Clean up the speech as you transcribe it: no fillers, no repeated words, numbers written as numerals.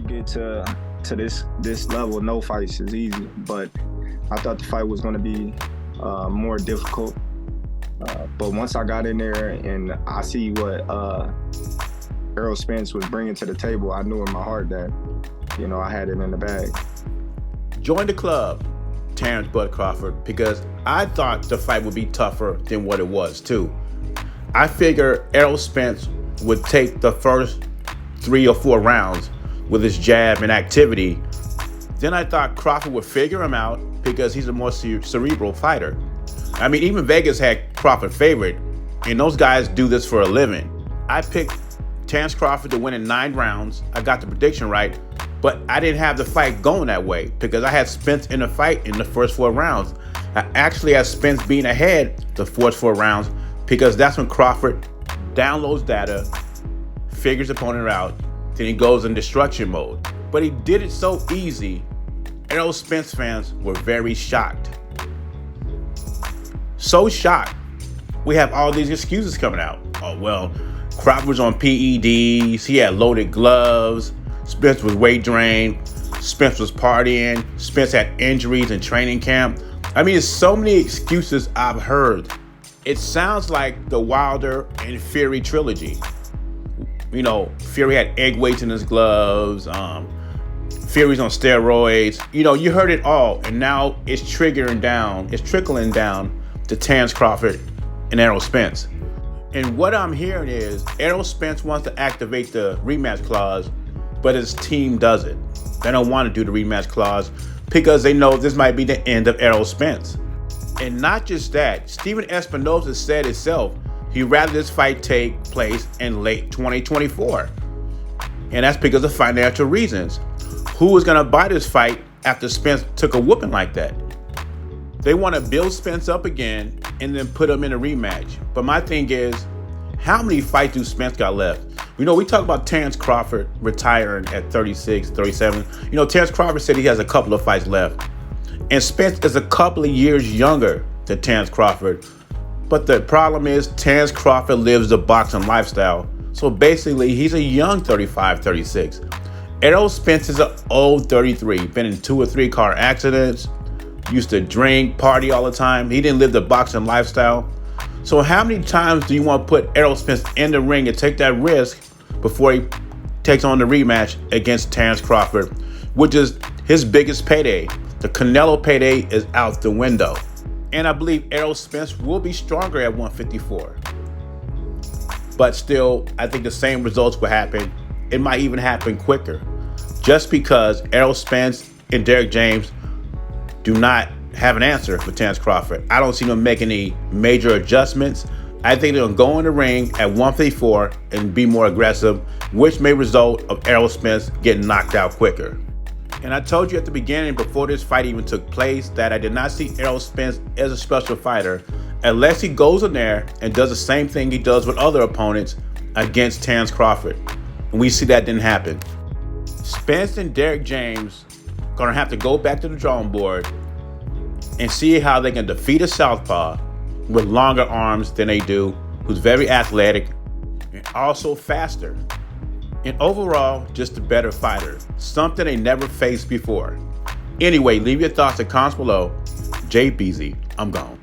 you get to this level, no fights is easy. But I thought the fight was going to be more difficult. But once I got in there and I see what Errol Spence was bringing to the table, I knew in my heart that, I had it in the bag. Join the club, Terence Crawford, because I thought the fight would be tougher than what it was too. I figured Errol Spence would take the first 3 or 4 rounds with his jab and activity. Then I thought Crawford would figure him out because he's a more cerebral fighter. I mean, even Vegas had Crawford favored, and those guys do this for a living. I picked Terence Crawford to win in 9 rounds. I got the prediction right, but I didn't have the fight going that way because I had Spence in the fight in the first 4 rounds. I actually had Spence being ahead the first 4 rounds because that's when Crawford downloads data, figures opponent out, then he goes in destruction mode. But he did it so easy, Errol Spence fans were very shocked. So shocked, we have all these excuses coming out. Oh, well, Crawford was on PEDs, he had loaded gloves, Spence was weight drained, Spence was partying, Spence had injuries in training camp. I mean, there's so many excuses I've heard. It sounds like the Wilder and Fury trilogy. Fury had egg weights in his gloves, Fury's on steroids. You heard it all, and now it's trickling down to Terence Crawford and Errol Spence. And what I'm hearing is Errol Spence wants to activate the rematch clause, but his team doesn't. They don't want to do the rematch clause because they know this might be the end of Errol Spence. And not just that, Steven Espinosa said himself he'd rather this fight take place in late 2024. And that's because of financial reasons. Who is going to buy this fight after Spence took a whooping like that? They want to build Spence up again and then put him in a rematch. But my thing is, how many fights do Spence got left? We talk about Terence Crawford retiring at 36, 37. Terence Crawford said he has a couple of fights left. And Spence is a couple of years younger than Terence Crawford. But the problem is Terence Crawford lives the boxing lifestyle. So basically, he's a young 35, 36. Errol Spence is an old 33. Been in 2 or 3 car accidents. Used to drink, party all the time. He didn't live the boxing lifestyle. So how many times do you want to put Errol Spence in the ring and take that risk before he takes on the rematch against Terence Crawford, which is his biggest payday? The Canelo payday is out the window. And I believe Errol Spence will be stronger at 154. But still, I think the same results will happen. It might even happen quicker. Just because Errol Spence and Derrick James do not have an answer for Terence Crawford. I don't see them making any major adjustments. I think they're going to go in the ring at 154 and be more aggressive, which may result of Errol Spence getting knocked out quicker. And I told you at the beginning, before this fight even took place, that I did not see Errol Spence as a special fighter unless he goes in there and does the same thing he does with other opponents against Terence Crawford. And we see that didn't happen. Spence and Derrick James going to have to go back to the drawing board and see how they can defeat a southpaw with longer arms than they do, who's very athletic and also faster. And overall, just a better fighter. Something they never faced before. Anyway, leave your thoughts in comments below. JBZ, I'm gone.